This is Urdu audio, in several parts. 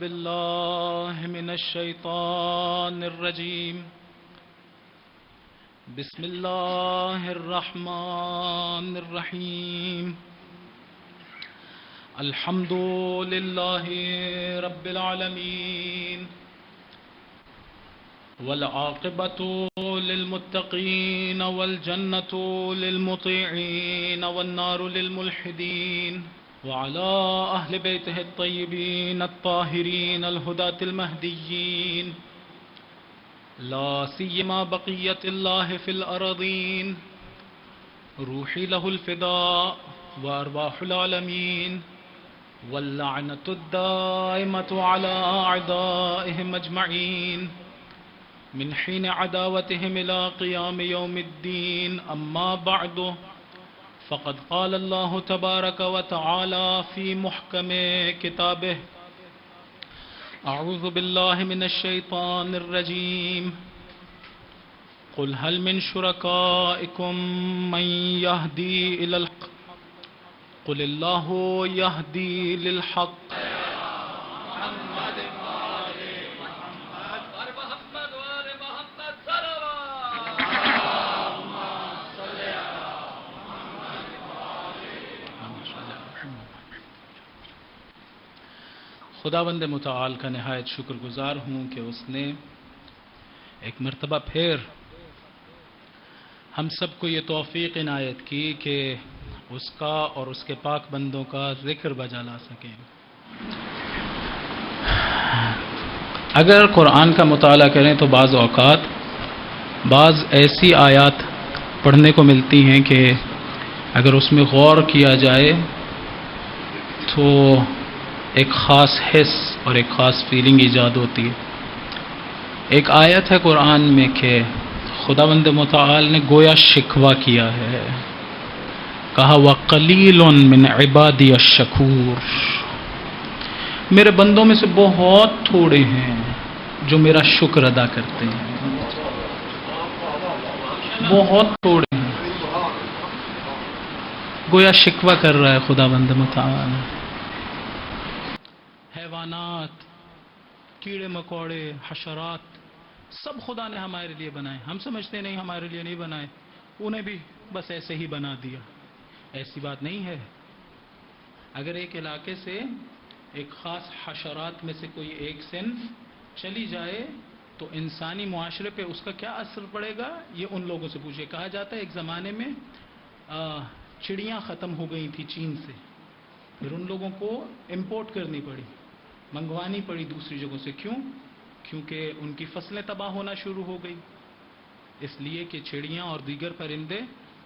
بالله من الشيطان الرجيم. بسم الله الرحمن الرحيم. الحمد لله رب العالمين والعاقبة للمتقين والجنة للمطيعين والنار للملحدين وعلى أهل بيته الطيبين الطاهرين الهداة المهديين لا سيما بقية الله في الأراضين. روحي له الفداء وأرواح العالمين واللعنة الدائمة على أعدائهم أجمعين من حين عداوتهم إلى قيام يوم الدين. أما بعد، فقد قال الله تبارك وتعالى في محكم كتابه: أعوذ بالله من الشيطان الرجيم. قل هل من شركائكم من يهدي إلى الحق قل الله يهدي للحق. خداوند متعال کا نہایت شکر گزار ہوں کہ اس نے ایک مرتبہ پھر ہم سب کو یہ توفیق عنایت کی کہ اس کا اور اس کے پاک بندوں کا ذکر بجا لا سکیں. اگر قرآن کا مطالعہ کریں تو بعض اوقات بعض ایسی آیات پڑھنے کو ملتی ہیں کہ اگر اس میں غور کیا جائے تو ایک خاص حس اور ایک خاص فیلنگ ایجاد ہوتی ہے. ایک آیت ہے قرآن میں کہ خداوند متعال نے گویا شکوہ کیا ہے، کہا وَقَلِيلٌ مِّنْ عِبَادِيَ الشَّكُورُ. میرے بندوں میں سے بہت تھوڑے ہیں جو میرا شکر ادا کرتے ہیں، بہت تھوڑے ہیں. گویا شکوہ کر رہا ہے خداوند متعال. حیوانات، کیڑے مکوڑے، حشرات سب خدا نے ہمارے لیے بنائے. ہم سمجھتے نہیں ہمارے لیے نہیں بنائے، انہیں بھی بس ایسے ہی بنا دیا. ایسی بات نہیں ہے. اگر ایک علاقے سے ایک خاص حشرات میں سے کوئی ایک صنف چلی جائے تو انسانی معاشرے پہ اس کا کیا اثر پڑے گا، یہ ان لوگوں سے پوچھے. کہا جاتا ہے ایک زمانے میں چڑیاں ختم ہو گئی تھی چین سے، پھر ان لوگوں کو امپورٹ کرنی پڑی، منگوانی پڑی دوسری جگہوں سے. کیوں؟ کیونکہ ان کی فصلیں تباہ ہونا شروع ہو گئی. اس لیے کہ چڑیاں اور دیگر پرندے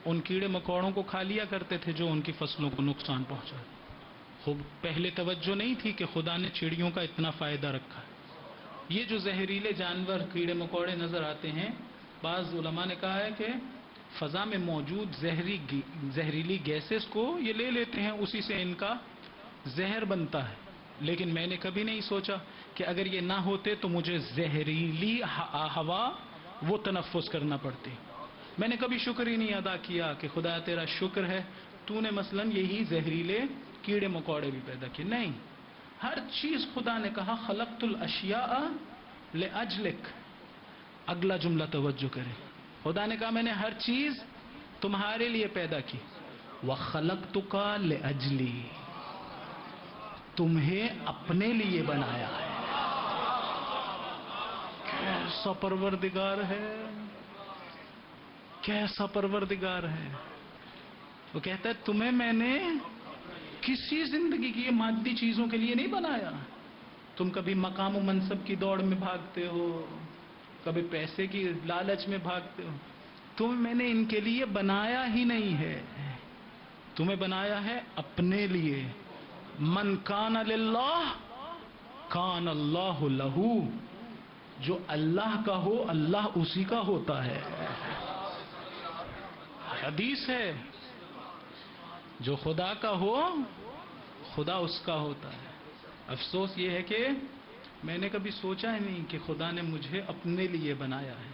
ان کیڑے مکوڑوں کو کھا لیا کرتے تھے جو ان کی فصلوں کو نقصان پہنچا. خوب پہلے توجہ نہیں تھی کہ خدا نے چڑیوں کا اتنا فائدہ رکھا. یہ جو زہریلے جانور کیڑے مکوڑے نظر آتے ہیں، بعض علماء نے کہا ہے کہ فضا میں موجود زہریلی گیسز کو یہ لے لیتے ہیں، اسی سے ان کا زہر بنتا ہے. لیکن میں نے کبھی نہیں سوچا کہ اگر یہ نہ ہوتے تو مجھے زہریلی ہوا وہ تنفس کرنا پڑتی. میں نے کبھی شکر ہی نہیں ادا کیا کہ خدا تیرا شکر ہے تو نے مثلا یہی زہریلے کیڑے مکوڑے بھی پیدا کیے. نہیں، ہر چیز خدا نے کہا خلقت الاشیاء لاجلک. اگلا جملہ توجہ کریں. خدا نے کہا میں نے ہر چیز تمہارے لیے پیدا کی. وخلقتک لاجلی، تمہیں اپنے لیے بنایا ہے. کیسا پروردگار ہے، کیسا پروردگار ہے. وہ کہتا ہے تمہیں میں نے کسی زندگی کی مادی چیزوں کے لیے نہیں بنایا. تم کبھی مقام و منصب کی دوڑ میں بھاگتے ہو، کبھی پیسے کی لالچ میں بھاگتے ہو. تمہیں میں نے ان کے لیے بنایا ہی نہیں ہے، تمہیں بنایا ہے اپنے لیے. من کان للہ کان اللہ لہو. جو اللہ کا ہو اللہ اسی کا ہوتا ہے. حدیث ہے جو خدا کا ہو خدا اس کا ہوتا ہے. افسوس یہ ہے کہ میں نے کبھی سوچا ہی نہیں کہ خدا نے مجھے اپنے لیے بنایا ہے.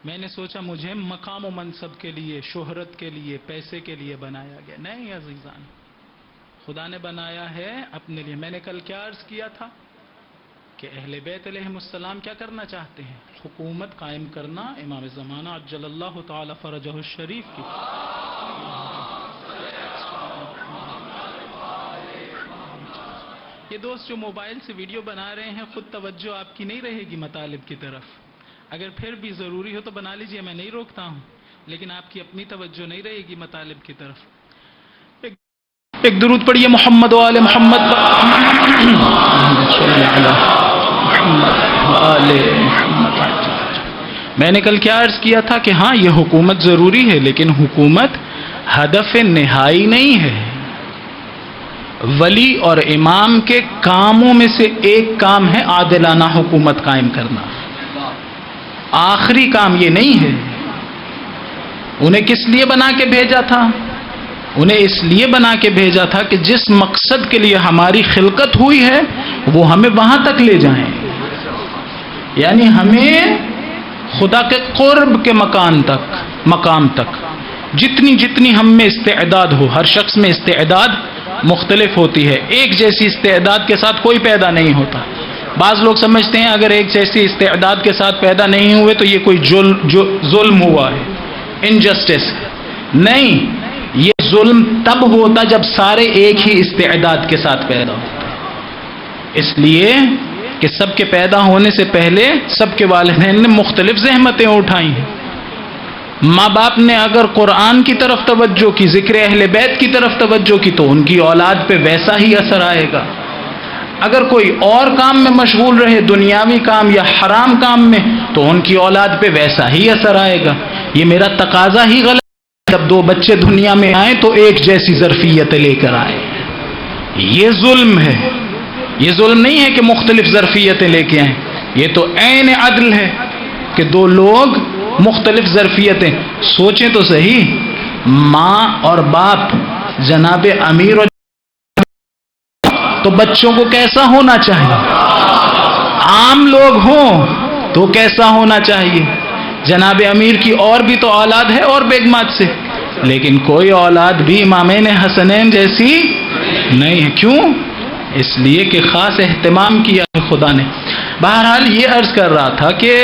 میں نے سوچا مجھے مقام و منصب کے لیے، شہرت کے لیے، پیسے کے لیے بنایا گیا. نہیں عزیزان، خدا نے بنایا ہے اپنے لیے. میں نے کل کیا عرض کیا تھا کہ اہل بیت علیہم السلام کیا کرنا چاہتے ہیں؟ حکومت قائم کرنا امام زمانہ عجل اللہ تعالی فرجہ الشریف کی. یہ دوست جو موبائل سے ویڈیو بنا رہے ہیں، خود توجہ آپ کی نہیں رہے گی مطالب کی طرف. اگر پھر بھی ضروری ہو تو بنا لیجئے، میں نہیں روکتا ہوں، لیکن آپ کی اپنی توجہ نہیں رہے گی مطالب کی طرف. ایک درود پڑھیے محمد و آل محمد. میں نے کل کیا عرض کیا تھا کہ ہاں یہ حکومت ضروری ہے، لیکن حکومت ہدف نہائی نہیں ہے. ولی اور امام کے کاموں میں سے ایک کام ہے عادلانہ حکومت قائم کرنا. آخری کام یہ نہیں ہے. انہیں کس لیے بنا کے بھیجا تھا؟ انہیں اس لیے بنا کے بھیجا تھا کہ جس مقصد کے لیے ہماری خلقت ہوئی ہے وہ ہمیں وہاں تک لے جائیں، یعنی ہمیں خدا کے قرب کے مقام تک جتنی ہم میں استعداد ہو. ہر شخص میں استعداد مختلف ہوتی ہے، ایک جیسی استعداد کے ساتھ کوئی پیدا نہیں ہوتا. بعض لوگ سمجھتے ہیں اگر ایک جیسی استعداد کے ساتھ پیدا نہیں ہوئے تو یہ کوئی ظلم ہوا ہے، انجسٹس. نہیں، یہ ظلم تب ہوتا جب سارے ایک ہی استعداد کے ساتھ پیدا ہوتے ہیں. اس لیے کہ سب کے پیدا ہونے سے پہلے سب کے والدین نے مختلف زحمتیں اٹھائی ہیں. ماں باپ نے اگر قرآن کی طرف توجہ کی، ذکر اہل بیت کی طرف توجہ کی، تو ان کی اولاد پہ ویسا ہی اثر آئے گا. اگر کوئی اور کام میں مشغول رہے، دنیاوی کام یا حرام کام میں، تو ان کی اولاد پہ ویسا ہی اثر آئے گا. یہ میرا تقاضا ہی غلط ہے. جب دو بچے دنیا میں آئیں تو ایک جیسی ظرفیتیں لے کر آئیں. یہ ظلم ہے. یہ ظلم نہیں ہے کہ مختلف ظرفیتیں لے کے آئیں. یہ تو عین عدل ہے کہ دو لوگ مختلف ظرفیتیں. سوچیں تو صحیح، ماں اور باپ جناب امیر اور تو بچوں کو کیسا ہونا چاہیے؟ عام لوگ ہوں تو کیسا ہونا چاہیے؟ جناب امیر کی اور بھی تو اولاد ہے اور بیگمات سے، لیکن کوئی اولاد بھی امامین حسنین جیسی نہیں ہے. کیوں؟ اس لیے کہ خاص اہتمام کیا ہے خدا نے. بہرحال یہ عرض کر رہا تھا کہ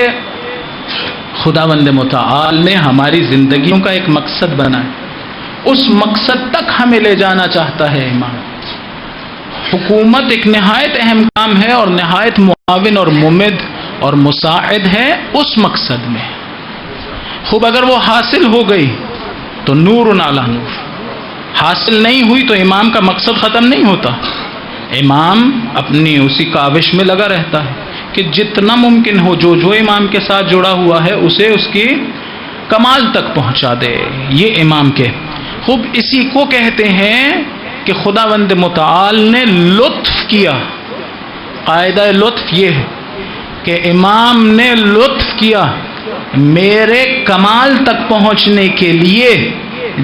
خداوند متعال نے ہماری زندگیوں کا ایک مقصد بنایا، اس مقصد تک ہمیں لے جانا چاہتا ہے امام. حکومت ایک نہایت اہم کام ہے اور نہایت معاون اور ممد اور مساعد ہے اس مقصد میں. خوب اگر وہ حاصل ہو گئی تو نور علی نور، حاصل نہیں ہوئی تو امام کا مقصد ختم نہیں ہوتا. امام اپنی اسی کاوش میں لگا رہتا ہے کہ جتنا ممکن ہو جو امام کے ساتھ جڑا ہوا ہے اسے اس کی کمال تک پہنچا دے. یہ امام کے خوب اسی کو کہتے ہیں کہ خداوند متعال نے لطف کیا. قاعدہ لطف یہ ہے کہ امام نے لطف کیا میرے کمال تک پہنچنے کے لیے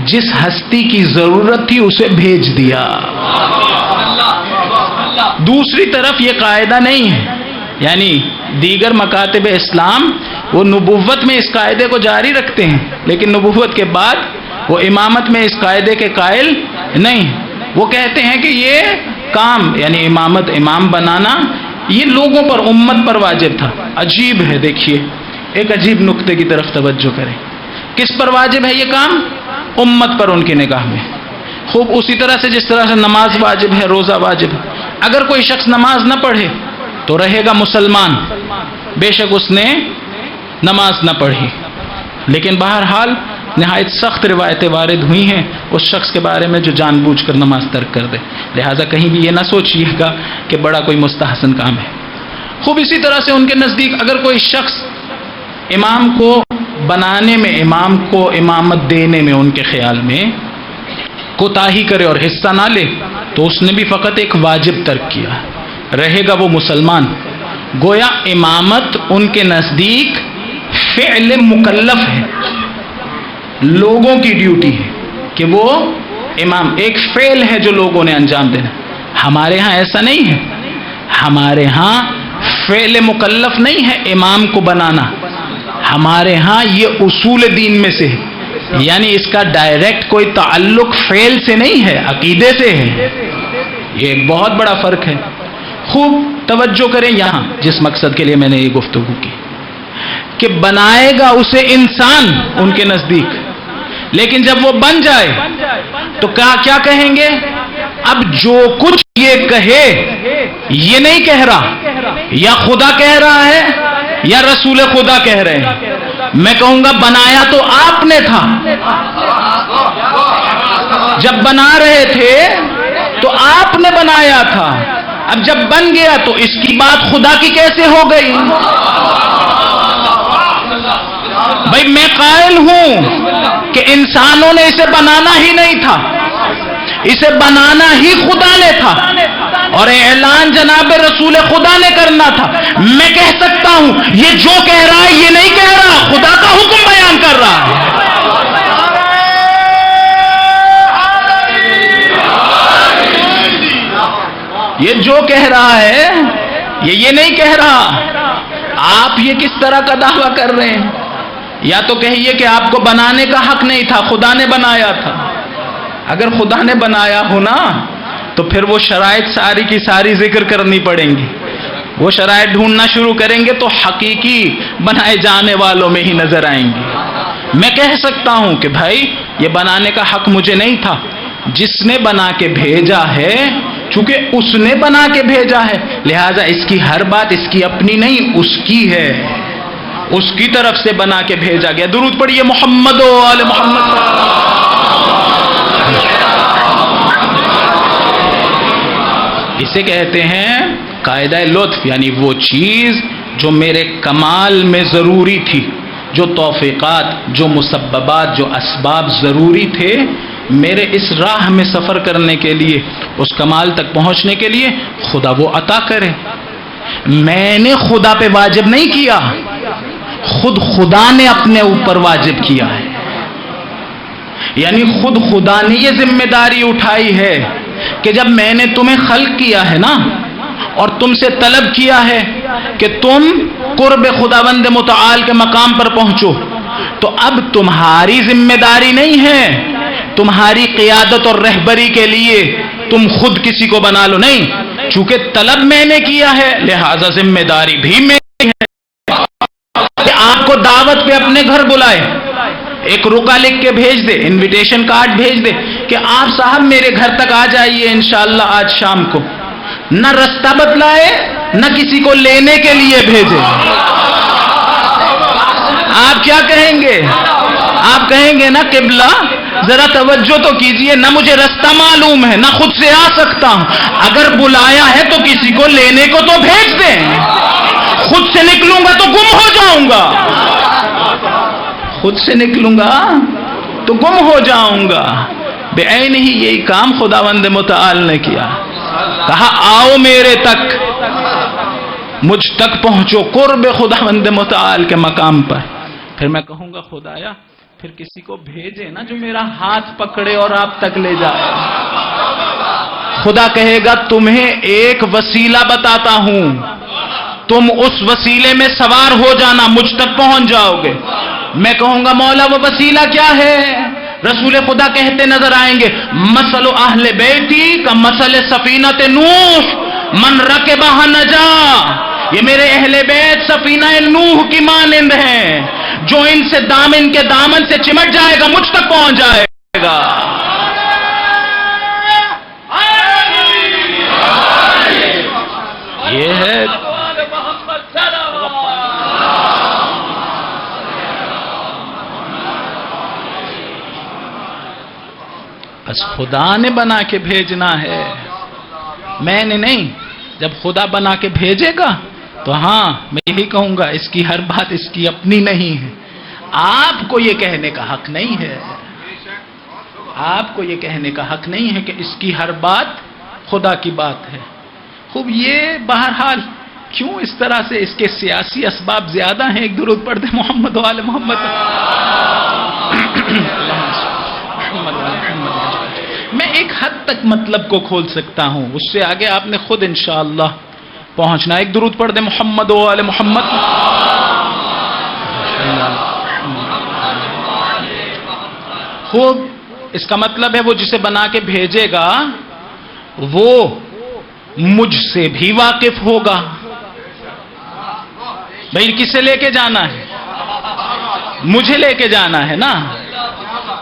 جس ہستی کی ضرورت تھی اسے بھیج دیا. دوسری طرف یہ قاعدہ نہیں ہے، یعنی دیگر مکاتب اسلام وہ نبوت میں اس قاعدے کو جاری رکھتے ہیں، لیکن نبوت کے بعد وہ امامت میں اس قاعدے کے قائل نہیں. وہ کہتے ہیں کہ یہ کام یعنی امامت، امام بنانا، یہ لوگوں پر، امت پر واجب تھا. عجیب ہے. دیکھیے ایک عجیب نقطے کی طرف توجہ کریں. کس پر واجب ہے یہ کام؟ امت پر ان کی نگاہ میں. خوب اسی طرح سے جس طرح سے نماز واجب ہے، روزہ واجب ہے. اگر کوئی شخص نماز نہ پڑھے تو رہے گا مسلمان، بے شک اس نے نماز نہ پڑھی. لیکن بہرحال نہایت سخت روایتیں وارد ہوئی ہیں اس شخص کے بارے میں جو جان بوجھ کر نماز ترک کر دے. لہٰذا کہیں بھی یہ نہ سوچیے گا کہ بڑا کوئی مستحسن کام ہے. خوب اسی طرح سے ان کے نزدیک اگر کوئی شخص امام کو بنانے میں، امام کو امامت دینے میں ان کے خیال میں کوتاہی کرے اور حصہ نہ لے تو اس نے بھی فقط ایک واجب ترک کیا، رہے گا وہ مسلمان. گویا امامت ان کے نزدیک فعل مکلف ہے، لوگوں کی ڈیوٹی ہے کہ وہ امام، ایک فعل ہے جو لوگوں نے انجام دینا. ہمارے ہاں ایسا نہیں ہے. ہمارے ہاں فعل مکلف نہیں ہے امام کو بنانا. ہمارے ہاں یہ اصول دین میں سے ہے، یعنی اس کا ڈائریکٹ کوئی تعلق فعل سے نہیں ہے، عقیدے سے ہے. یہ ایک بہت بڑا فرق ہے. خوب توجہ کریں یہاں جس مقصد کے لیے میں نے یہ گفتگو کی کہ بنائے گا اسے انسان ان کے نزدیک، لیکن جب وہ بن جائے تو کیا کہیں گے؟ اب جو کچھ یہ کہے یہ نہیں کہہ رہا، یا خدا کہہ رہا ہے یا رسول خدا کہہ رہے ہیں۔ میں کہوں گا بنایا تو آپ نے تھا، جب بنا رہے تھے تو آپ نے بنایا تھا، اب جب بن گیا تو اس کی بات خدا کی کیسے ہو گئی؟ بھائی میں قائل ہوں کہ انسانوں نے اسے بنانا ہی نہیں تھا، اسے بنانا ہی خدا نے تھا، اور اعلان جناب رسول خدا نے کرنا تھا۔ میں کہہ سکتا ہوں یہ جو کہہ رہا ہے یہ نہیں کہہ رہا، خدا کا حکم بیان کر رہا ہے۔ یہ جو کہہ رہا ہے یہ نہیں کہہ رہا۔ آپ یہ کس طرح کا دعویٰ کر رہے ہیں؟ یا تو کہیے کہ آپ کو بنانے کا حق نہیں تھا، خدا نے بنایا تھا۔ اگر خدا نے بنایا ہو نا تو پھر وہ شرائط ساری کی ساری ذکر کرنی پڑیں گی، وہ شرائط ڈھونڈنا شروع کریں گے تو حقیقی بنائے جانے والوں میں ہی نظر آئیں گی۔ میں کہہ سکتا ہوں کہ بھائی یہ بنانے کا حق مجھے نہیں تھا، جس نے بنا کے بھیجا ہے، چونکہ اس نے بنا کے بھیجا ہے لہذا اس کی ہر بات اس کی اپنی نہیں، اس کی ہے، اس کی طرف سے بنا کے بھیجا گیا۔ درود پڑھیے محمد و آل محمد۔ اسے کہتے ہیں قاعدہ لطف، یعنی وہ چیز جو میرے کمال میں ضروری تھی، جو توفیقات، جو مسببات، جو اسباب ضروری تھے میرے اس راہ میں سفر کرنے کے لیے، اس کمال تک پہنچنے کے لیے، خدا وہ عطا کرے۔ میں نے خدا پہ واجب نہیں کیا، خود خدا نے اپنے اوپر واجب کیا ہے، یعنی خود خدا نے یہ ذمہ داری اٹھائی ہے کہ جب میں نے تمہیں خلق کیا ہے نا اور تم سے طلب کیا ہے کہ تم قرب خداوند متعال کے مقام پر پہنچو، تو اب تمہاری ذمہ داری نہیں ہے تمہاری قیادت اور رہبری کے لیے تم خود کسی کو بنا لو، نہیں، چونکہ طلب میں نے کیا ہے لہذا ذمہ داری بھی میری ہے کہ آپ کو دعوت پہ اپنے گھر بلائے، ایک رکا لکھ کے بھیج دے، انویٹیشن کارڈ بھیج دے کہ آپ صاحب میرے گھر تک آ جائیے انشاءاللہ آج شام کو، نہ رستہ بتلائے نہ کسی کو لینے کے لیے بھیجے، آپ کیا کہیں گے؟ آپ کہیں گے نا قبلہ ذرا توجہ تو کیجئے، نہ مجھے رستہ معلوم ہے نہ خود سے آ سکتا ہوں، اگر بلایا ہے تو کسی کو لینے کو تو بھیج دیں، خود سے نکلوں گا تو گم ہو جاؤں گا، خود سے نکلوں گا تو گم ہو جاؤں گا۔ بعین ہی یہی کام خداوند متعال نے کیا، کہا آؤ میرے تک، مجھ تک پہنچو قرب خداوند متعال کے مقام پر۔ پھر میں کہوں گا خدایا پھر کسی کو بھیجے نا جو میرا ہاتھ پکڑے اور آپ تک لے جائے۔ خدا کہے گا تمہیں ایک وسیلہ بتاتا ہوں، تم اس وسیلے میں سوار ہو جانا، مجھ تک پہنچ جاؤ گے۔ میں کہوں گا مولا وہ وسیلہ کیا ہے؟ رسول خدا کہتے نظر آئیں گے مثل اہل بیتی کا مثل سفینۃ نوح من رکبہ نجا، یہ میرے اہل بیت سفینہ نوح کی مانند ہیں، جو ان سے دامن کے دامن سے چمٹ جائے گا مجھ تک پہنچ جائے گا۔ یہ ہے بس خدا نے بنا کے بھیجنا ہے، میں نے نہیں۔ جب خدا بنا کے بھیجے گا تو ہاں میں یہی کہوں گا اس کی ہر بات اس کی اپنی نہیں ہے، آپ کو یہ کہنے کا حق نہیں ہے، آپ کو یہ کہنے کا حق نہیں ہے کہ اس کی ہر بات خدا کی بات ہے۔ خوب یہ بہرحال کیوں اس طرح سے اس کے سیاسی اسباب زیادہ ہیں؟ ایک درود پڑھ دیں محمد و آل محمد۔ میں ایک حد تک مطلب کو کھول سکتا ہوں، اس سے آگے آپ نے خود انشاءاللہ پہنچنا۔ ایک درود پڑھ دیں محمد و آل محمد۔ خوب اس کا مطلب ہے وہ جسے بنا کے بھیجے گا وہ مجھ سے بھی واقف ہوگا. بھائی کسے لے کے جانا ہے؟ مجھے لے کے جانا ہے نا.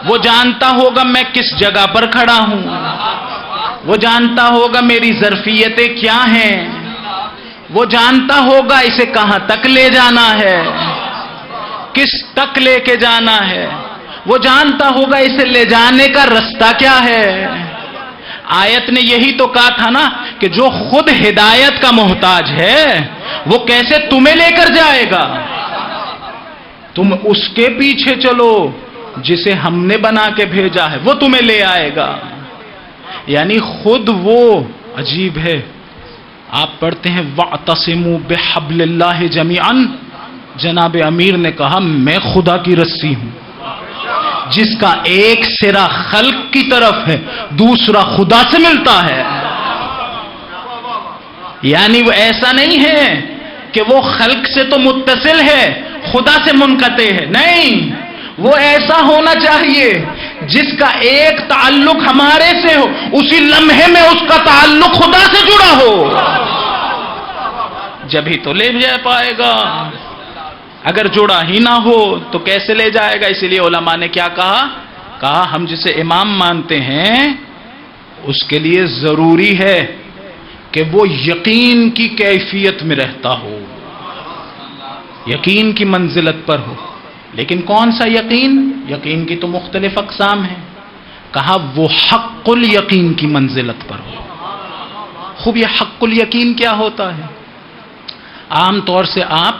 وہ جانتا ہوگا میں کس جگہ پر کھڑا ہوں، وہ جانتا ہوگا میری ظرفیتیں کیا ہیں، وہ جانتا ہوگا اسے کہاں تک لے جانا ہے، کس تک لے کے جانا ہے، وہ جانتا ہوگا اسے لے جانے کا رستہ کیا ہے. آیت نے یہی تو کہا تھا نا کہ جو خود ہدایت کا محتاج ہے وہ کیسے تمہیں لے کر جائے گا. تم اس کے پیچھے چلو جسے ہم نے بنا کے بھیجا ہے، وہ تمہیں لے آئے گا. یعنی خود وہ عجیب ہے. آپ پڑھتے ہیں وَاعْتَصِمُوا بِحَبْلِ اللَّهِ جَمِيعًا. جناب امیر نے کہا میں خدا کی رسی ہوں جس کا ایک سرا خلق کی طرف ہے، دوسرا خدا سے ملتا ہے. یعنی وہ ایسا نہیں ہے کہ وہ خلق سے تو متصل ہے خدا سے منقطع ہے، نہیں، وہ ایسا ہونا چاہیے جس کا ایک تعلق ہمارے سے ہو، اسی لمحے میں اس کا تعلق خدا سے جڑا ہو، جبھی تو لے جا پائے گا. اگر جڑا ہی نہ ہو تو کیسے لے جائے گا؟ اسی لیے علماء نے کیا کہا ہم جسے امام مانتے ہیں اس کے لیے ضروری ہے کہ وہ یقین کی کیفیت میں رہتا ہو، یقین کی منزلت پر ہو. لیکن کون سا یقین؟ یقین کی تو مختلف اقسام ہیں. کہا وہ حق الیقین کی منزلت پر ہو. خوب یہ حق الیقین کیا ہوتا ہے؟ عام طور سے آپ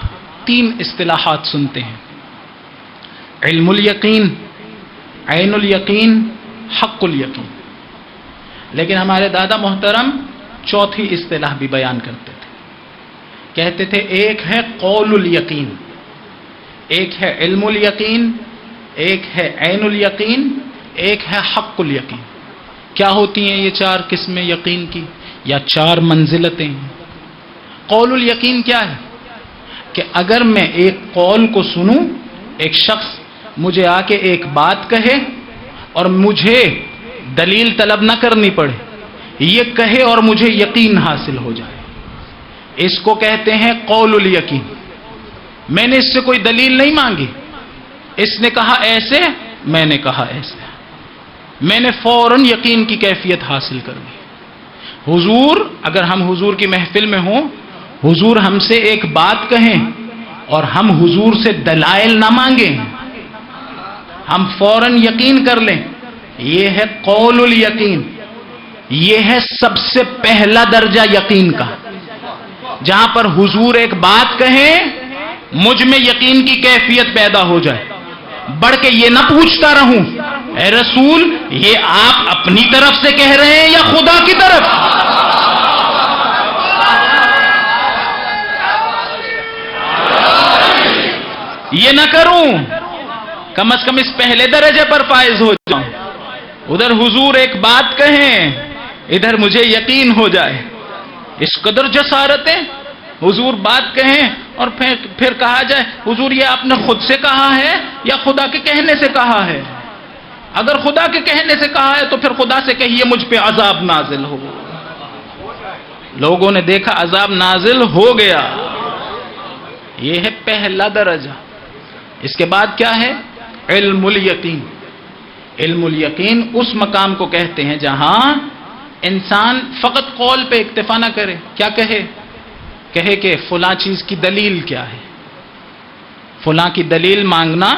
3 اصطلاحات سنتے ہیں: علم الیقین، عین الیقین، حق الیقین. لیکن ہمارے دادا محترم چوتھی اصطلاح بھی بیان کرتے تھے. کہتے تھے ایک ہے قول الیقین، ایک ہے علم الیقین، ایک ہے عین الیقین، ایک ہے حق الیقین. کیا ہوتی ہیں یہ 4 قسمیں یقین کی یا 4 منزلتیں؟ قول الیقین کیا ہے؟ کہ اگر میں ایک قول کو سنوں، ایک شخص مجھے آ کے ایک بات کہے اور مجھے دلیل طلب نہ کرنی پڑے، یہ کہے اور مجھے یقین حاصل ہو جائے، اس کو کہتے ہیں قول الیقین. میں نے اس سے کوئی دلیل نہیں مانگی، اس نے کہا ایسے، میں نے کہا ایسے، میں نے فوراً یقین کی کیفیت حاصل کر لی. حضور، اگر ہم حضور کی محفل میں ہوں، حضور ہم سے ایک بات کہیں اور ہم حضور سے دلائل نہ مانگیں، ہم فوراً یقین کر لیں، یہ ہے قول الیقین. یہ ہے سب سے پہلا درجہ یقین کا، جہاں پر حضور ایک بات کہیں مجھ میں یقین کی کیفیت پیدا ہو جائے. بڑھ کے یہ نہ پوچھتا رہوں اے رسول یہ آپ اپنی طرف سے کہہ رہے ہیں یا خدا کی طرف؟ یہ نہ کروں، کم از کم اس پہلے درجے پر فائز ہو جاؤں. ادھر حضور ایک بات کہیں، ادھر مجھے یقین ہو جائے. اس قدر جسارت ہے، حضور بات کہیں اور پھر کہا جائے حضور یہ آپ نے خود سے کہا ہے یا خدا کے کہنے سے کہا ہے؟ اگر خدا کے کہنے سے کہا ہے تو پھر خدا سے کہیے مجھ پہ عذاب نازل ہو. لوگوں نے دیکھا عذاب نازل ہو گیا. یہ ہے پہلا درجہ. اس کے بعد کیا ہے؟ علم الیقین. علم الیقین اس مقام کو کہتے ہیں جہاں انسان فقط قول پہ اکتفا نہ کرے. کیا کہے کہ فلاں چیز کی دلیل کیا ہے، فلاں کی دلیل مانگنا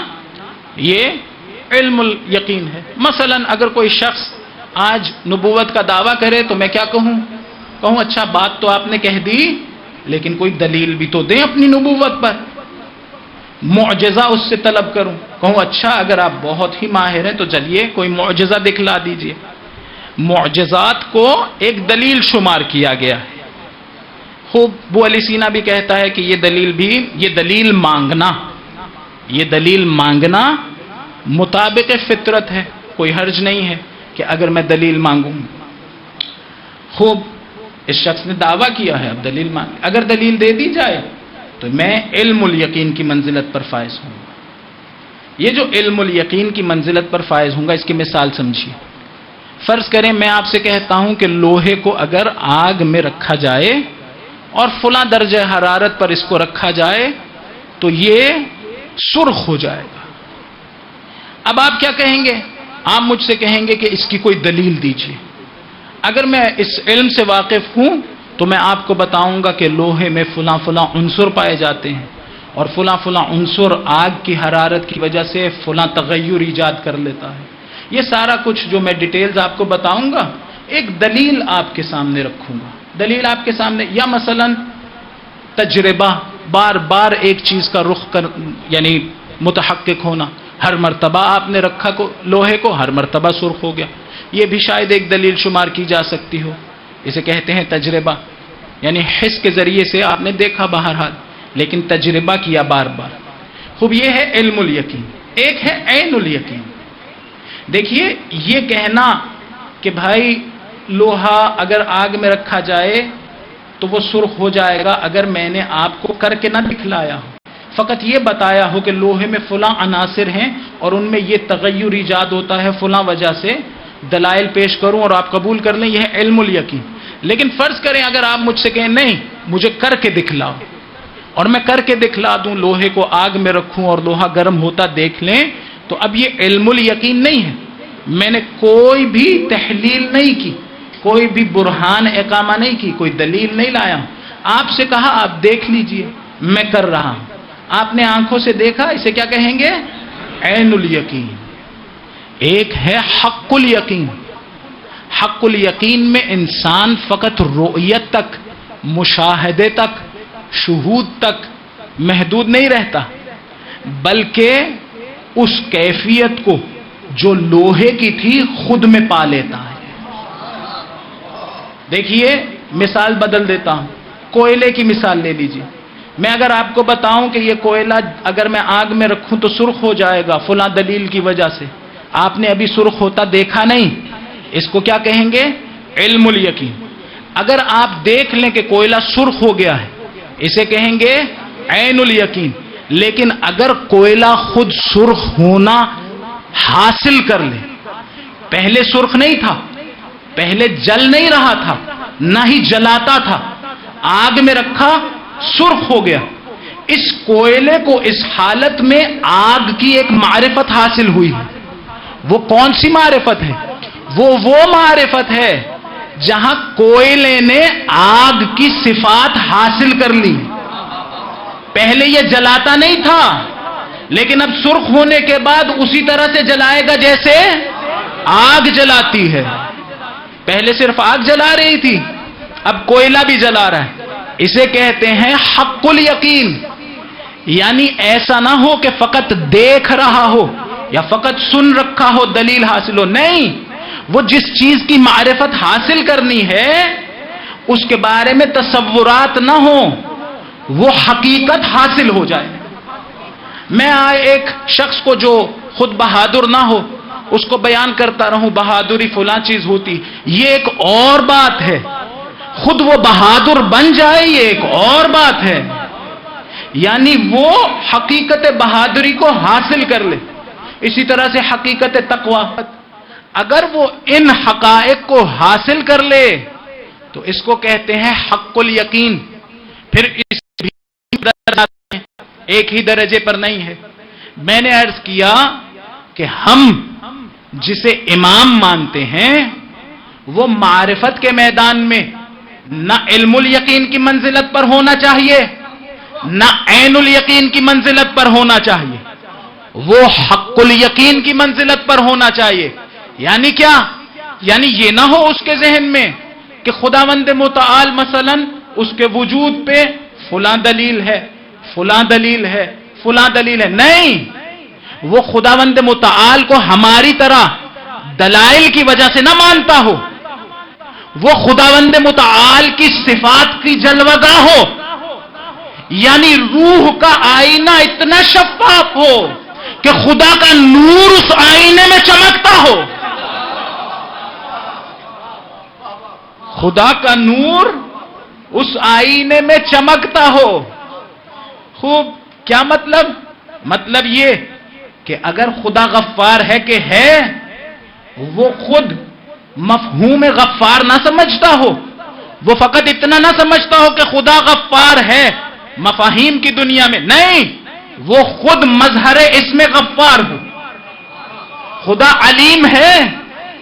یہ علم الیقین ہے. مثلا اگر کوئی شخص آج نبوت کا دعویٰ کرے تو میں کیا کہوں اچھا بات تو آپ نے کہہ دی لیکن کوئی دلیل بھی تو دیں اپنی نبوت پر. معجزہ اس سے طلب کروں، کہوں اچھا اگر آپ بہت ہی ماہر ہیں تو چلیے کوئی معجزہ دکھلا دیجئے. معجزات کو ایک دلیل شمار کیا گیا ہے. خوب ابو علی سینا بھی کہتا ہے کہ یہ دلیل مانگنا مطابق فطرت ہے، کوئی حرج نہیں ہے کہ اگر میں دلیل مانگوں. خوب اس شخص نے دعویٰ کیا ہے، اب دلیل مانگ، اگر دلیل دے دی جائے تو میں علم الیقین کی منزلت پر فائز ہوں گا. یہ جو علم الیقین کی منزلت پر فائز ہوں گا اس کی مثال سمجھیے. فرض کریں میں آپ سے کہتا ہوں کہ لوہے کو اگر آگ میں رکھا جائے اور فلاں درجہ حرارت پر اس کو رکھا جائے تو یہ سرخ ہو جائے گا. اب آپ کیا کہیں گے؟ آپ مجھ سے کہیں گے کہ اس کی کوئی دلیل دیجیے. اگر میں اس علم سے واقف ہوں تو میں آپ کو بتاؤں گا کہ لوہے میں فلاں فلاں عنصر پائے جاتے ہیں اور فلاں فلاں عنصر آگ کی حرارت کی وجہ سے فلاں تغیر ایجاد کر لیتا ہے. یہ سارا کچھ جو میں ڈیٹیلز آپ کو بتاؤں گا ایک دلیل آپ کے سامنے رکھوں گا. دلیل آپ کے سامنے، یا مثلا تجربہ، بار بار ایک چیز کا رخ کر یعنی متحقق ہونا. ہر مرتبہ آپ نے رکھا کو لوہے کو، ہر مرتبہ سرخ ہو گیا. یہ بھی شاید ایک دلیل شمار کی جا سکتی ہو. اسے کہتے ہیں تجربہ، یعنی حس کے ذریعے سے آپ نے دیکھا بہرحال، لیکن تجربہ کیا بار بار. خوب یہ ہے علم الیقین. ایک ہے عین الیقین. دیکھیے یہ کہنا کہ بھائی لوہا اگر آگ میں رکھا جائے تو وہ سرخ ہو جائے گا، اگر میں نے آپ کو کر کے نہ دکھلایا ہو، فقط یہ بتایا ہو کہ لوہے میں فلاں عناصر ہیں اور ان میں یہ تغیر ایجاد ہوتا ہے فلاں وجہ سے، دلائل پیش کروں اور آپ قبول کر لیں، یہ ہے علم الیقین. لیکن فرض کریں اگر آپ مجھ سے کہیں نہیں مجھے کر کے دکھلاؤ، اور میں کر کے دکھلا دوں، لوہے کو آگ میں رکھوں اور لوہا گرم ہوتا دیکھ لیں، تو اب یہ علم الیقین نہیں ہے. میں نے کوئی بھی تحلیل نہیں کی، کوئی بھی برہان اقامہ نہیں کی، کوئی دلیل نہیں لایا ہوں. آپ سے کہا آپ دیکھ لیجئے، میں کر رہا ہوں. آپ نے آنکھوں سے دیکھا، اسے کیا کہیں گے؟ عین الیقین. ایک ہے حق الیقین. حق الیقین میں انسان فقط رؤیت تک، مشاہدے تک، شہود تک محدود نہیں رہتا، بلکہ اس کیفیت کو جو لوہے کی تھی خود میں پا لیتا ہے. دیکھیے مثال بدل دیتا ہوں، کوئلے کی مثال لے لیجیے. میں اگر آپ کو بتاؤں کہ یہ کوئلہ اگر میں آگ میں رکھوں تو سرخ ہو جائے گا فلاں دلیل کی وجہ سے، آپ نے ابھی سرخ ہوتا دیکھا نہیں، اس کو کیا کہیں گے؟ علم الیقین. اگر آپ دیکھ لیں کہ کوئلہ سرخ ہو گیا ہے، اسے کہیں گے عین الیقین. لیکن اگر کوئلہ خود سرخ ہونا حاصل کر لے، پہلے سرخ نہیں تھا، پہلے جل نہیں رہا تھا، نہ ہی جلاتا تھا، آگ میں رکھا سرخ ہو گیا، اس کوئلے کو اس حالت میں آگ کی ایک معرفت حاصل ہوئی ہے. وہ کون سی معرفت ہے؟ وہ معرفت ہے جہاں کوئلے نے آگ کی صفات حاصل کر لی. پہلے یہ جلاتا نہیں تھا، لیکن اب سرخ ہونے کے بعد اسی طرح سے جلائے گا جیسے آگ جلاتی ہے. پہلے صرف آگ جلا رہی تھی، اب کوئلہ بھی جلا رہا ہے. اسے کہتے ہیں حق الیقین. یعنی ایسا نہ ہو کہ فقط دیکھ رہا ہو یا فقط سن رکھا ہو دلیل حاصل ہو، نہیں، وہ جس چیز کی معرفت حاصل کرنی ہے اس کے بارے میں تصورات نہ ہو، وہ حقیقت حاصل ہو جائے. میں ایک شخص کو جو خود بہادر نہ ہو اس کو بیان کرتا رہوں بہادری فلاں چیز ہوتی، یہ ایک اور بات ہے. خود وہ بہادر بن جائے یہ ایک اور بات ہے. یعنی وہ حقیقت بہادری کو حاصل کر لے. اسی طرح سے حقیقت تقوی، اگر وہ ان حقائق کو حاصل کر لے تو اس کو کہتے ہیں حق الیقین. پھر اس بھی ایک ہی درجے پر نہیں ہے. میں نے عرض کیا کہ ہم جسے امام مانتے ہیں وہ معرفت کے میدان میں نہ علم الیقین کی منزلت پر ہونا چاہیے نہ عین الیقین کی منزلت پر ہونا چاہیے، وہ حق الیقین کی منزلت پر ہونا چاہیے. یعنی کیا؟ یعنی یہ نہ ہو اس کے ذہن میں کہ خداوند متعال مثلا اس کے وجود پہ فلاں دلیل ہے، فلاں دلیل ہے، فلاں دلیل ہے. نہیں، وہ خداوند متعال کو ہماری طرح دلائل کی وجہ سے نہ مانتا ہو، وہ خداوند متعال کی صفات کی جلوگاہ ہو. یعنی روح کا آئینہ اتنا شفاف ہو کہ خدا کا نور اس آئینے میں چمکتا ہو. خدا کا نور اس آئینے میں چمکتا ہو. خوب، کیا مطلب؟ مطلب یہ کہ اگر خدا غفار ہے کہ ہے، وہ خود مفہوم غفار نہ سمجھتا ہو، وہ فقط اتنا نہ سمجھتا ہو کہ خدا غفار ہے مفاہیم کی دنیا میں، نہیں، وہ خود مظہر اسم غفار ہو۔ خدا علیم ہے،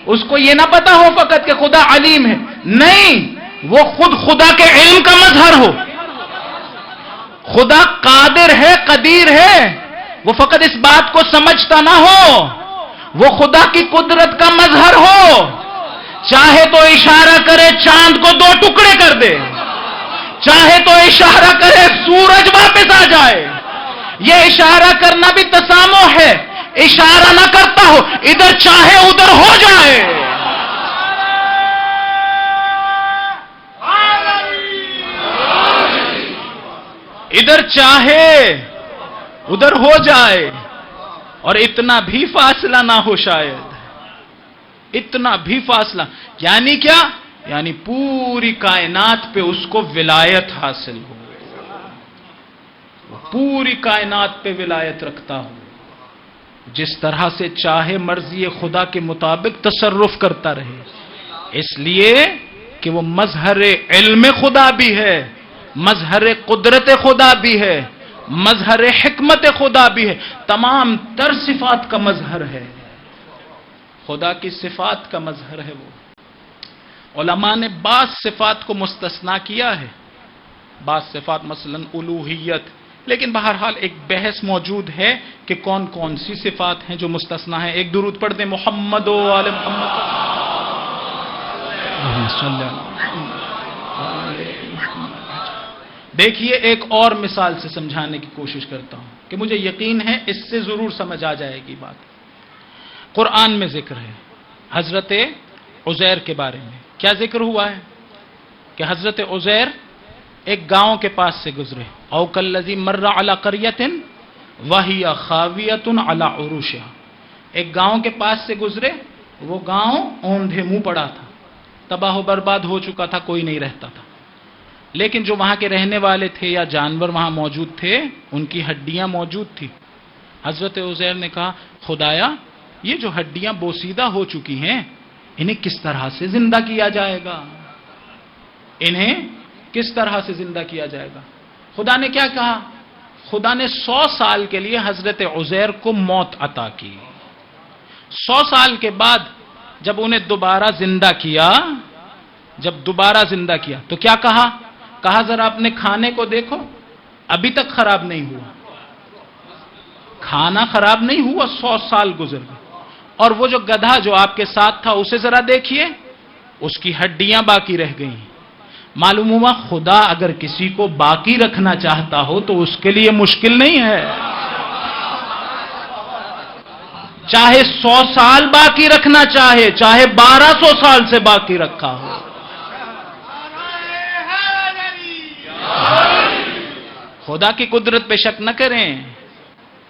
اس کو یہ نہ پتا ہو فقط کہ خدا علیم ہے، نہیں، وہ خود خدا کے علم کا مظہر ہو۔ خدا قادر ہے، قدیر ہے، وہ فقط اس بات کو سمجھتا نہ ہو، وہ خدا کی قدرت کا مظہر ہو۔ چاہے تو اشارہ کرے چاند کو 2 ٹکڑے کر دے، چاہے تو اشارہ کرے سورج واپس آ جائے۔ یہ اشارہ کرنا بھی تسامح ہے، اشارہ نہ کرتا ہو، ادھر چاہے ادھر ہو جائے۔ ادھر چاہے ادھر ہو جائے، اور اتنا بھی فاصلہ نہ ہو، شاید اتنا بھی فاصلہ، یعنی کیا؟ یعنی پوری کائنات پہ اس کو ولایت حاصل ہو، پوری کائنات پہ ولایت رکھتا ہو، جس طرح سے چاہے مرضی خدا کے مطابق تصرف کرتا رہے، اس لیے کہ وہ مظہر علم خدا بھی ہے، مظہر قدرت خدا بھی ہے، مظہر حکمت خدا بھی ہے، تمام تر صفات کا مظہر ہے، خدا کی صفات کا مظہر ہے وہ۔ علماء نے بعض صفات کو مستثنا کیا ہے، بعض صفات مثلا الوہیت، لیکن بہرحال ایک بحث موجود ہے کہ کون کون سی صفات ہیں جو مستثنا ہیں۔ ایک درود پڑھ دیں محمد و آل محمد۔ دیکھیے ایک اور مثال سے سمجھانے کی کوشش کرتا ہوں کہ مجھے یقین ہے اس سے ضرور سمجھ آ جائے گی بات۔ قرآن میں ذکر ہے حضرت عزیر کے بارے میں، کیا ذکر ہوا ہے کہ حضرت عزیر ایک گاؤں کے پاس سے گزرے، او کالذی مر علی قریۃ وہی خاویۃ علی عروشہا، ایک گاؤں کے پاس سے گزرے، وہ گاؤں اوندھے منہ پڑا تھا، تباہ و برباد ہو چکا تھا، کوئی نہیں رہتا تھا، لیکن جو وہاں کے رہنے والے تھے یا جانور وہاں موجود تھے ان کی ہڈیاں موجود تھی۔ حضرت عزیر نے کہا خدایا یہ جو ہڈیاں بوسیدہ ہو چکی ہیں انہیں کس طرح سے زندہ کیا جائے گا، انہیں کس طرح سے زندہ کیا جائے گا؟ خدا نے کیا کہا؟ خدا نے 100 سال کے لیے حضرت عزیر کو موت عطا کی۔ 100 سال کے بعد جب انہیں دوبارہ زندہ کیا، تو کیا کہا؟ کہا ذرا اپنے کھانے کو دیکھو، ابھی تک خراب نہیں ہوا، کھانا خراب نہیں ہوا، 100 سال گزر گئے۔ اور وہ جو گدھا جو آپ کے ساتھ تھا اسے ذرا دیکھیے، اس کی ہڈیاں باقی رہ گئی۔ معلوم ہوا خدا اگر کسی کو باقی رکھنا چاہتا ہو تو اس کے لیے مشکل نہیں ہے، چاہے 100 سال باقی رکھنا چاہے، چاہے 1200 سال سے باقی رکھا ہو۔ خدا کی قدرت پہ شک نہ کریں،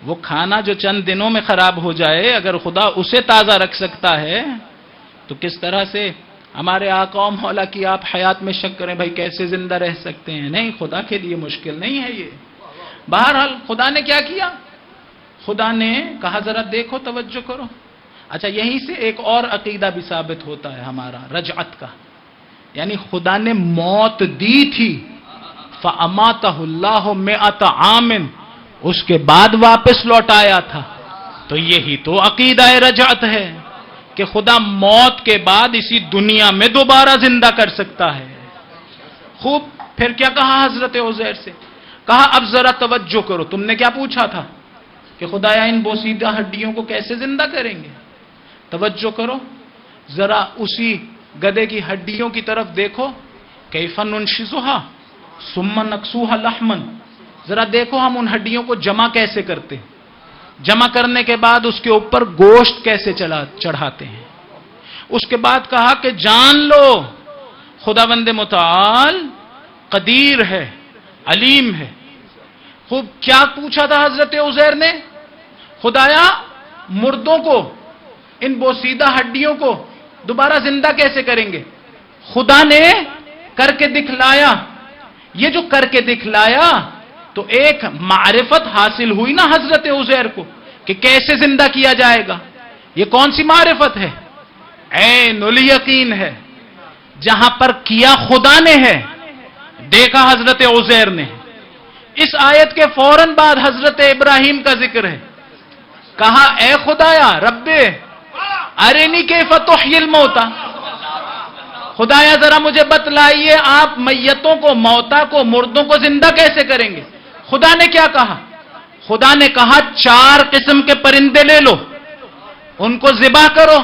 وہ کھانا جو چند دنوں میں خراب ہو جائے اگر خدا اسے تازہ رکھ سکتا ہے تو کس طرح سے ہمارے آقا و مولا کی آپ حیات میں شک کریں بھائی کیسے زندہ رہ سکتے ہیں؟ نہیں، خدا کے لیے مشکل نہیں ہے یہ۔ بہرحال خدا نے کیا کیا؟ خدا نے کہا ذرا دیکھو، توجہ کرو۔ اچھا، یہیں سے ایک اور عقیدہ بھی ثابت ہوتا ہے ہمارا رجعت کا، یعنی خدا نے موت دی تھی، فَأَمَاتَهُ اللَّهُ مِئَةَ عَامٍ، اس کے بعد واپس لوٹایا تھا۔ تو یہی تو عقیدہ رجعت ہے کہ خدا موت کے بعد اسی دنیا میں دوبارہ زندہ کر سکتا ہے۔ خوب، پھر کیا کہا حضرت عزیر سے؟ کہا اب ذرا توجہ کرو، تم نے کیا پوچھا تھا کہ خدایا ان بوسیدہ ہڈیوں کو کیسے زندہ کریں گے؟ توجہ کرو، ذرا اسی گدھے کی ہڈیوں کی طرف دیکھو، کیف ننشزھا ثم نکسوھا لحما، ذرا دیکھو ہم ان ہڈیوں کو جمع کیسے کرتے ہیں، جمع کرنے کے بعد اس کے اوپر گوشت کیسے چڑھاتے ہیں۔ اس کے بعد کہا کہ جان لو خداوند متعال قدیر ہے، علیم ہے۔ خوب، کیا پوچھا تھا حضرت عزیر نے؟ خدایا مردوں کو، ان بوسیدہ ہڈیوں کو دوبارہ زندہ کیسے کریں گے؟ خدا نے کر کے دکھلایا۔ یہ جو کر کے دکھلایا تو ایک معرفت حاصل ہوئی نا حضرت عزیر کو کہ کیسے زندہ کیا جائے گا۔ یہ کون سی معرفت ہے؟ عین الیقین ہے، جہاں پر کیا خدا نے ہے، دیکھا حضرت عزیر نے۔ اس آیت کے فوراً بعد حضرت ابراہیم کا ذکر ہے، کہا اے خدایا رب ارنی کیف تحیی الموتى، خدایا ذرا مجھے بتلائیے آپ میتوں کو، موتا کو، مردوں کو زندہ کیسے کریں گے؟ خدا نے کیا کہا؟ خدا نے کہا 4 قسم کے پرندے لے لو، ان کو ذبح کرو،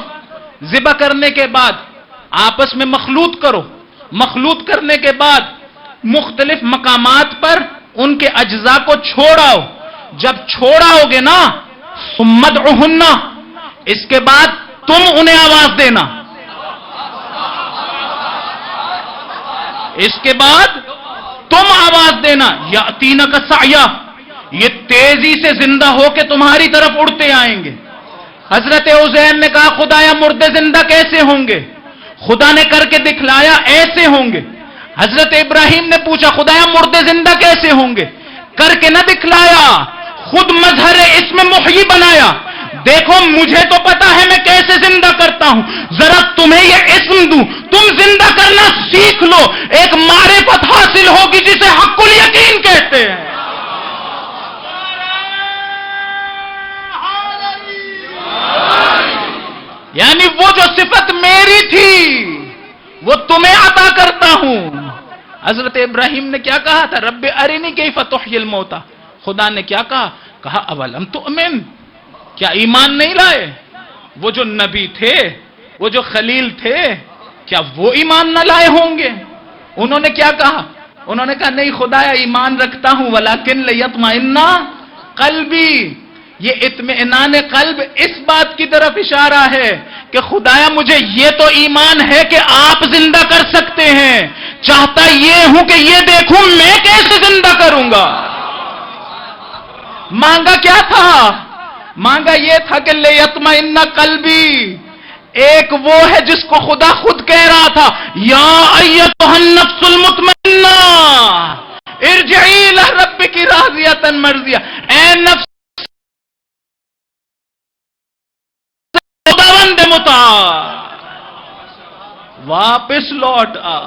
ذبح کرنے کے بعد آپس میں مخلوط کرو، مخلوط کرنے کے بعد مختلف مقامات پر ان کے اجزاء کو چھوڑاؤ، جب چھوڑاؤ گے نا ثم ادعوہن، اس کے بعد تم انہیں آواز دینا، اس کے بعد تم آواز دینا، یاتینک سعیا، یہ تیزی سے زندہ ہو کے تمہاری طرف اڑتے آئیں گے۔ حضرت عزیر نے کہا خدایا مردے زندہ کیسے ہوں گے؟ خدا نے کر کے دکھلایا ایسے ہوں گے۔ حضرت ابراہیم نے پوچھا خدایا مردے زندہ کیسے ہوں گے؟ کر کے نہ دکھلایا، خود مظہر اسم محیی بنایا، دیکھو مجھے تو پتا ہے میں کیسے زندہ کرتا ہوں، ذرا تمہیں یہ اسم دوں، تم زندہ کرنا سیکھ لو، ایک معرفت حاصل ہوگی جسے حق الیقین کہتے ہیں۔ یعنی وہ جو صفت میری تھی وہ تمہیں عطا کرتا ہوں۔ حضرت ابراہیم نے کیا کہا تھا؟ رب ارنی کیف تحیی الموتى، خدا نے کیا کہا؟ کہا اولم تؤمن، کیا ایمان نہیں لائے؟ وہ جو نبی تھے، وہ جو خلیل تھے، کیا وہ ایمان نہ لائے ہوں گے؟ انہوں نے کیا کہا؟ انہوں نے کہا نہیں خدایا ایمان رکھتا ہوں، ولکن لیطمئن قلبی، یہ اطمئنان قلب اس بات کی طرف اشارہ ہے کہ خدایا مجھے یہ تو ایمان ہے کہ آپ زندہ کر سکتے ہیں، چاہتا یہ ہوں کہ یہ دیکھوں میں کیسے زندہ کروں گا۔ مانگا کیا تھا؟ مانگا یہ تھا کہ لیطمئن قلبی، ایک وہ ہے جس کو خدا خود کہہ رہا تھا یا ایتھا النفس المطمئنہ ارجعی الی ربک راضیۃ مرضیہ، اے نفس خداوند مطاع واپس لوٹ آ۔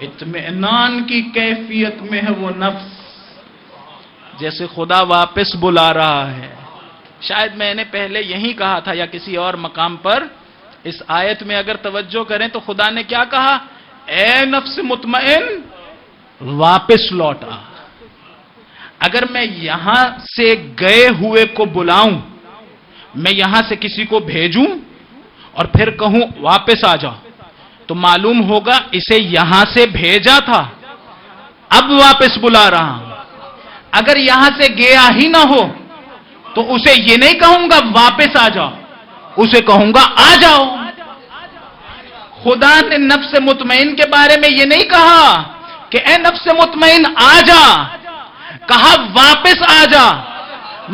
اطمینان کی کیفیت میں ہے وہ نفس، جیسے خدا واپس بلا رہا ہے۔ شاید میں نے پہلے یہی کہا تھا یا کسی اور مقام پر، اس آیت میں اگر توجہ کریں تو خدا نے کیا کہا؟ اے نفس مطمئن واپس لوٹ آ۔ اگر میں یہاں سے گئے ہوئے کو بلاؤں، میں یہاں سے کسی کو بھیجوں اور پھر کہوں واپس آ جاؤ، تو معلوم ہوگا اسے یہاں سے بھیجا تھا، اب واپس بلا رہا ہوں۔ اگر یہاں سے گیا ہی نہ ہو تو اسے یہ نہیں کہوں گا واپس آ جاؤ، اسے کہوں گا آ جاؤ۔ خدا نے نفس مطمئن کے بارے میں یہ نہیں کہا کہ اے نفس مطمئن آ جا، کہا واپس آ جا،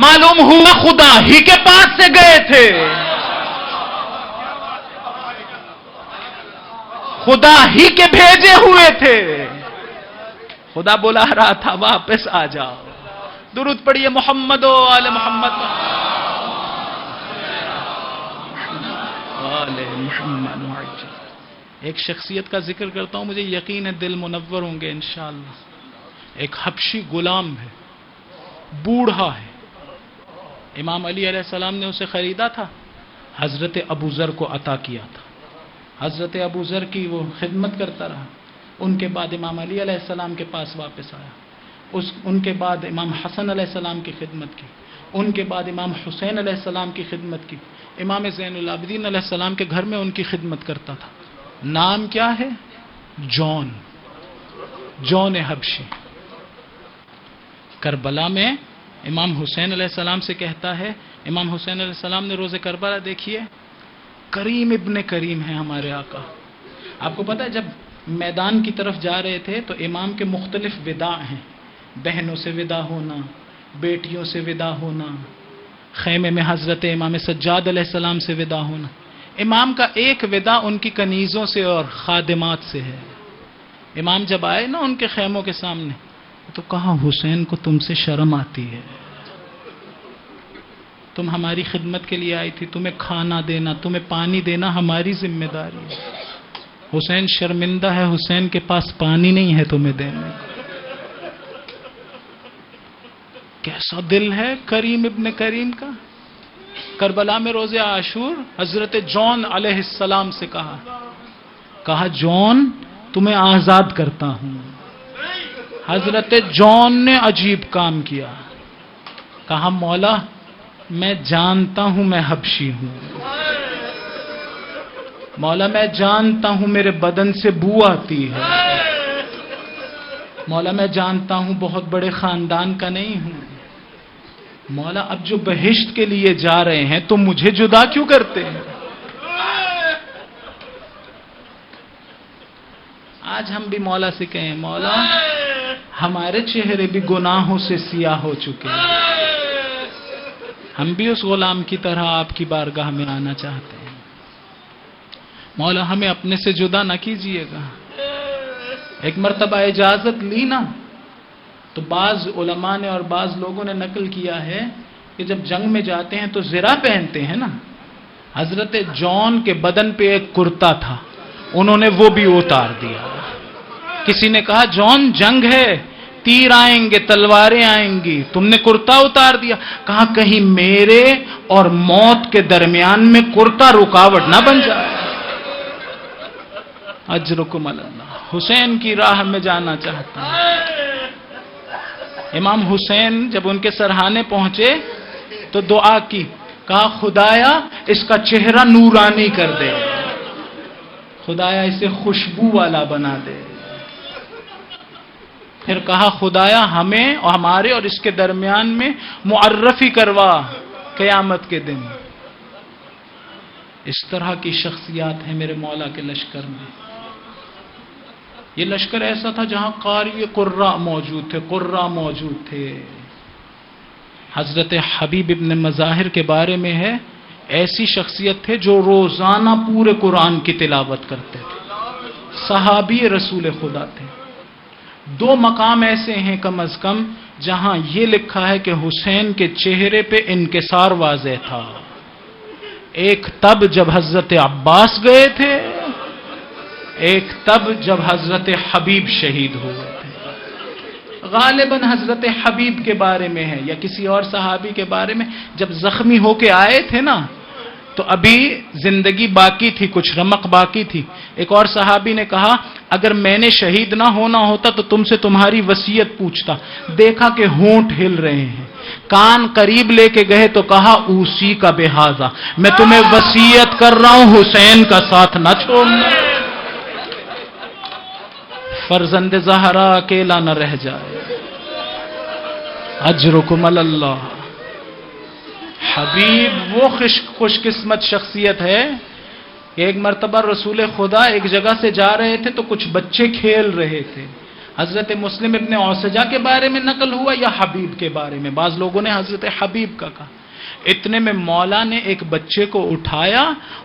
معلوم ہوا خدا ہی کے پاس سے گئے تھے، خدا ہی کے بھیجے ہوئے تھے، خدا بلا رہا تھا واپس آ جاؤ۔ درود پڑھیے محمد و آل محمد، آل محمد۔ ایک شخصیت کا ذکر کرتا ہوں، مجھے یقین ہے دل منور ہوں گے انشاءاللہ۔ ایک حبشی غلام ہے، بوڑھا ہے، امام علی علیہ السلام نے اسے خریدا تھا، حضرت ابو ذر کو عطا کیا تھا، حضرت ابو ذر کی وہ خدمت کرتا رہا، ان کے بعد امام علی علیہ السلام کے پاس واپس آیا، ان کے بعد امام حسن علیہ السلام کی خدمت کی، ان کے بعد امام حسین علیہ السلام کی خدمت کی، امام زین العابدین علیہ السلام کے گھر میں ان کی خدمت کرتا تھا۔ نام کیا ہے؟ جون حبشی۔ کربلا میں امام حسین علیہ السلام سے کہتا ہے، امام حسین علیہ السلام نے روز کربلا دیکھیے، کریم ابن کریم ہے ہمارے آقا۔ آپ کو پتا ہے جب میدان کی طرف جا رہے تھے تو امام کے مختلف وداع ہیں، بہنوں سے ودا ہونا، بیٹیوں سے ودا ہونا، خیمے میں حضرت امام سجاد علیہ السلام سے ودا ہونا۔ امام کا ایک ودا ان کی کنیزوں سے اور خادمات سے ہے۔ امام جب آئے نا ان کے خیموں کے سامنے تو کہا حسین کو تم سے شرم آتی ہے، تم ہماری خدمت کے لیے آئی تھی، تمہیں کھانا دینا، تمہیں پانی دینا ہماری ذمہ داری ہے۔ حسین شرمندہ ہے، حسین کے پاس پانی نہیں ہے تمہیں دینے کو۔ کیسا دل ہے کریم ابن کریم کا۔ کربلا میں روز عاشور حضرت جون علیہ السلام سے کہا جون تمہیں آزاد کرتا ہوں۔ حضرت جون نے عجیب کام کیا، کہا مولا میں جانتا ہوں میں حبشی ہوں، مولا میں جانتا ہوں میرے بدن سے بو آتی ہے، مولا میں جانتا ہوں بہت بڑے خاندان کا نہیں ہوں، مولا اب جو بہشت کے لیے جا رہے ہیں تو مجھے جدا کیوں کرتے ہیں؟ آج ہم بھی مولا سے کہیں مولا ہمارے چہرے بھی گناہوں سے سیاہ ہو چکے ہیں، ہم بھی اس غلام کی طرح آپ کی بارگاہ میں آنا چاہتے ہیں، مولا ہمیں اپنے سے جدا نہ کیجیے گا۔ ایک مرتبہ اجازت لی نا تو بعض علماء نے اور بعض لوگوں نے نقل کیا ہے کہ جب جنگ میں جاتے ہیں تو زرہ پہنتے ہیں نا، حضرت جون کے بدن پہ ایک کرتا تھا، انہوں نے وہ بھی اتار دیا۔ کسی نے کہا جون جنگ ہے، تیر آئیں گے، تلواریں آئیں گی، تم نے کرتا اتار دیا۔ کہا کہیں میرے اور موت کے درمیان میں کرتا رکاوٹ نہ بن جائے۔ اجرکم اللہ، حسین کی راہ میں جانا چاہتا ہوں۔ امام حسین جب ان کے سرہانے پہنچے تو دعا کی، کہا خدایا اس کا چہرہ نورانی کر دے، خدایا اسے خوشبو والا بنا دے۔ پھر کہا خدایا ہمیں اور ہمارے اور اس کے درمیان میں معرفی کروا قیامت کے دن۔ اس طرح کی شخصیات ہیں میرے مولا کے لشکر میں۔ یہ لشکر ایسا تھا جہاں قاری قرہ موجود تھے، قرہ موجود تھے۔ حضرت حبیب ابن مظاہر کے بارے میں ہے، ایسی شخصیت تھے جو روزانہ پورے قرآن کی تلاوت کرتے تھے، صحابی رسول خدا تھے۔ دو مقام ایسے ہیں کم از کم جہاں یہ لکھا ہے کہ حسین کے چہرے پہ انکسار واضح تھا۔ ایک تب جب حضرت عباس گئے تھے، ایک تب جب حضرت حبیب شہید ہوئے تھے۔ غالباً حضرت حبیب کے بارے میں ہے یا کسی اور صحابی کے بارے میں، جب زخمی ہو کے آئے تھے نا تو ابھی زندگی باقی تھی، کچھ رمق باقی تھی۔ ایک اور صحابی نے کہا اگر میں نے شہید نہ ہونا ہوتا تو تم سے تمہاری وصیت پوچھتا، دیکھا کہ ہونٹ ہل رہے ہیں، کان قریب لے کے گئے تو کہا اوسی کا بہذا، میں تمہیں وصیت کر رہا ہوں حسین کا ساتھ نہ چھوڑنا، فرزند زہرا اکیلا نہ رہ جائے۔ اجرکم اللہ۔ حبیب وہ خوش قسمت شخصیت ہے کہ ایک مرتبہ رسول خدا ایک جگہ سے جا رہے تھے تو کچھ بچے کھیل رہے تھے۔ حضرت مسلم ابن اوسجہ کے بارے میں نقل ہوا یا حبیب کے بارے میں، بعض لوگوں نے حضرت حبیب کا کہا۔ اتنے میں مولا نے ایک بچے کو اٹھایا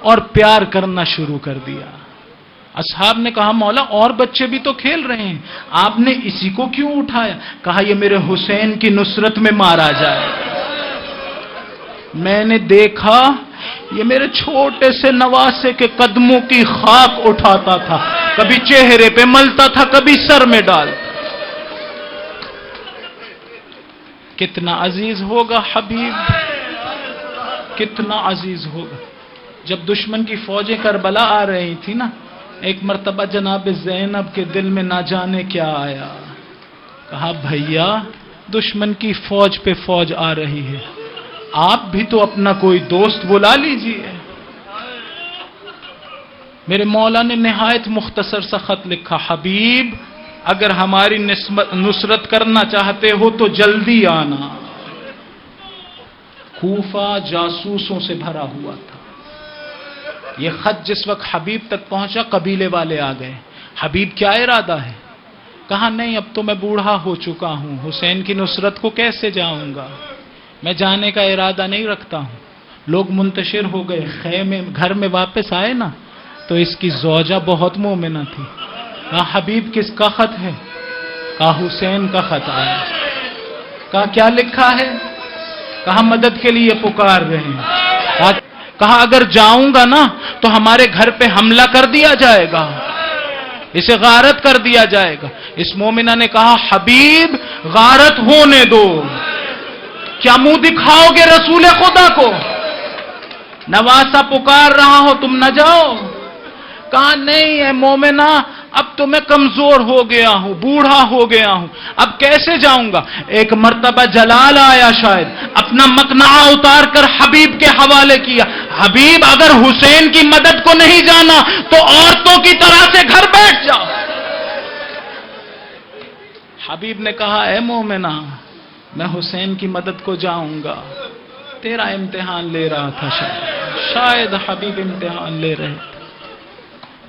اور پیار کرنا شروع کر دیا۔ اصحاب نے کہا مولا اور بچے بھی تو کھیل رہے ہیں، آپ نے اسی کو کیوں اٹھایا؟ کہا یہ میرے حسین کی نصرت میں مارا جائے۔ میں نے دیکھا یہ میرے چھوٹے سے نواسے کے قدموں کی خاک اٹھاتا تھا، کبھی چہرے پہ ملتا تھا، کبھی سر میں ڈالتا۔ کتنا عزیز ہوگا حبیب، کتنا عزیز ہوگا۔ جب دشمن کی فوجیں کربلا آ رہی تھی نا، ایک مرتبہ جناب زینب کے دل میں نہ جانے کیا آیا، کہا بھیا دشمن کی فوج پہ فوج آ رہی ہے، آپ بھی تو اپنا کوئی دوست بلا لیجئے۔ میرے مولا نے نہایت مختصر سا خط لکھا، حبیب اگر ہماری نصرت کرنا چاہتے ہو تو جلدی آنا۔ کوفہ جاسوسوں سے بھرا ہوا تھا۔ یہ خط جس وقت حبیب تک پہنچا قبیلے والے آ گئے، حبیب کیا ارادہ ہے؟ کہا نہیں اب تو میں بوڑھا ہو چکا ہوں، حسین کی نصرت کو کیسے جاؤں گا، میں جانے کا ارادہ نہیں رکھتا ہوں۔ لوگ منتشر ہو گئے، خیمے گھر میں واپس آئے نا تو اس کی زوجہ بہت مومنہ تھی۔ کہا حبیب کس کا خط ہے؟ کہا حسین کا خط آیا۔ کہا کیا لکھا ہے؟ کہا مدد کے لیے پکار رہے ہیں. کہا اگر جاؤں گا نا تو ہمارے گھر پہ حملہ کر دیا جائے گا, اسے غارت کر دیا جائے گا. اس مومنہ نے کہا حبیب غارت ہونے دو, کیا منہ دکھاؤ گے رسول خدا کو؟ نواسا پکار رہا ہو تم نہ جاؤ. کہا نہیں اے مومنہ, اب تو میں کمزور ہو گیا ہوں, بوڑھا ہو گیا ہوں, اب کیسے جاؤں گا؟ ایک مرتبہ جلال آیا, شاید اپنا مقنعہ اتار کر حبیب کے حوالے کیا. حبیب اگر حسین کی مدد کو نہیں جانا تو عورتوں کی طرح سے گھر بیٹھ جاؤ. حبیب نے کہا اے مومنہ میں حسین کی مدد کو جاؤں گا. تیرا امتحان لے رہا تھا, شاید حبیب امتحان لے رہے تھے.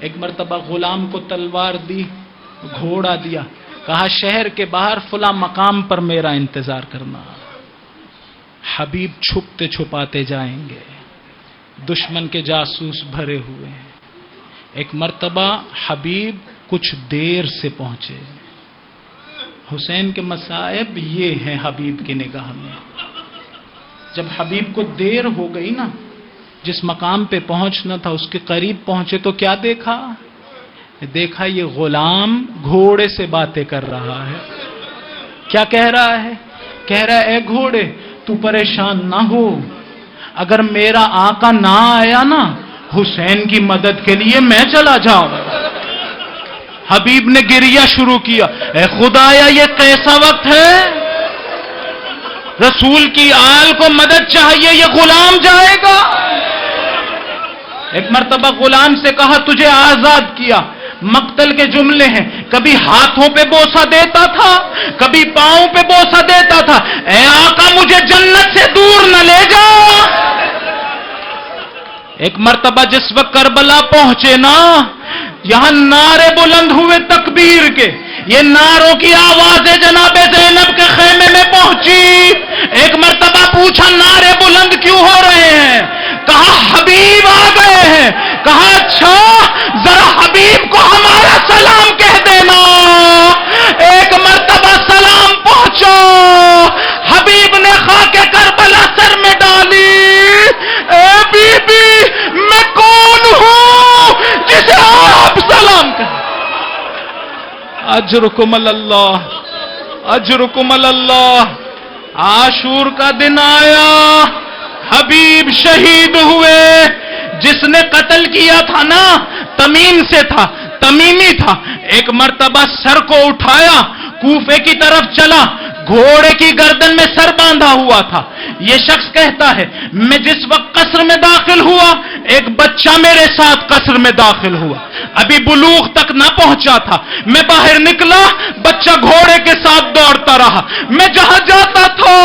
ایک مرتبہ غلام کو تلوار دی, گھوڑا دیا, کہا شہر کے باہر فلاں مقام پر میرا انتظار کرنا. حبیب چھپتے چھپاتے جائیں گے, دشمن کے جاسوس بھرے ہوئے ہیں. ایک مرتبہ حبیب کچھ دیر سے پہنچے. حسین کے مصائب یہ ہیں حبیب کی نگاہ میں. جب حبیب کو دیر ہو گئی نا, جس مقام پہ پہنچنا تھا اس کے قریب پہنچے تو کیا دیکھا؟ دیکھا یہ غلام گھوڑے سے باتیں کر رہا ہے. کیا کہہ رہا ہے؟ کہہ رہا ہے اے گھوڑے تو پریشان نہ ہو, اگر میرا آقا نہ آیا نا حسین کی مدد کے لیے میں چلا جاؤں. حبیب نے گریہ شروع کیا, اے خدایا یہ کیسا وقت ہے, رسول کی آل کو مدد چاہیے, یہ غلام جائے گا. ایک مرتبہ غلام سے کہا تجھے آزاد کیا. مقتل کے جملے ہیں, کبھی ہاتھوں پہ بوسہ دیتا تھا, کبھی پاؤں پہ بوسہ دیتا تھا. اے آقا مجھے جنت سے دور نہ لے جا. ایک مرتبہ جس وقت کربلا پہنچے نا, یہاں نعرے بلند ہوئے تکبیر کے, یہ نعروں کی آوازیں جناب زینب کے خیمے میں پہنچی. ایک مرتبہ پوچھا نعرے بلند کیوں ہو رہے ہیں؟ کہا حبیب آ گئے ہیں. کہا اچھا ذرا حبیب کو ہمارا سلام کہہ دینا. ایک مرتبہ سلام پہنچا, حبیب نے خاک کربلا سر میں ڈالی. اے بی بی میں کون ہوں جسے آپ سلام کہیں؟ اجرکم اللہ, اجرکم اللہ. عاشور کا دن آیا, حبیب شہید ہوئے. جس نے قتل کیا تھا نا تمیم سے تھا, تمیمی تھا. ایک مرتبہ سر کو اٹھایا, کوفے کی طرف چلا, گھوڑے کی گردن میں سر باندھا ہوا تھا. یہ شخص کہتا ہے میں جس وقت قصر میں داخل ہوا ایک بچہ میرے ساتھ قصر میں داخل ہوا, ابھی بلوغ تک نہ پہنچا تھا. میں باہر نکلا, بچہ گھوڑے کے ساتھ دوڑتا رہا. میں جہاں جاتا تھا